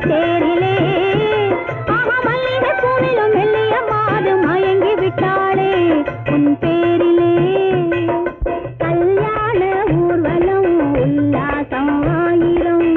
தேரிலே ஆஹா மல்லிகை பூவிலும் மெல்லிய மாது மயங்கி விட்டாளே உன் பேரிலே கல்யாண ஊர்வலம் உல்லாசம் ஆயிரம்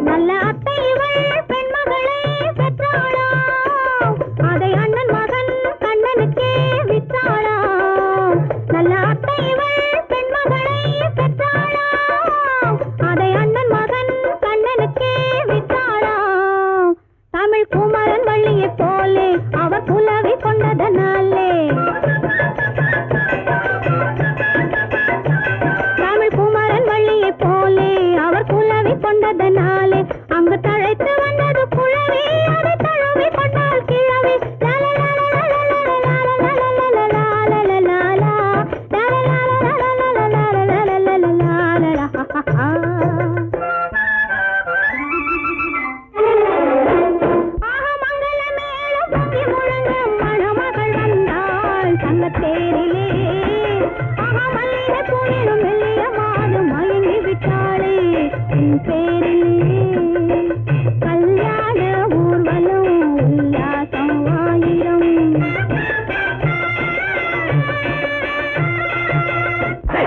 நல்ல அத்தை இவள் பெண்மகளை பெற்றாளா அதை அண்ணன் மகன் கண்ணனுக்கே விற்றாளா நல்ல அத்தை இவள் பெண்மகளை பெற்றாளா அதை அண்ணன் மகன் கண்ணனுக்கே விற்றாளா தமிழ் குமரன் வள்ளியை போலே அவர் புலவி கொண்டதனாலே தமிழ் குமரன் வள்ளியை போலே அவர் புலவி கொண்டதனாலே அங்கு தழைத்து வந்தது குழவி அதை தழுவி கொண்டால் கிழவி மணமகள் வந்தாள் தங்கத்தேரிலே ஆஹா மல்லிகை பூவிலும் மெல்லிய மாது மயங்கி விட்டாளே பேர்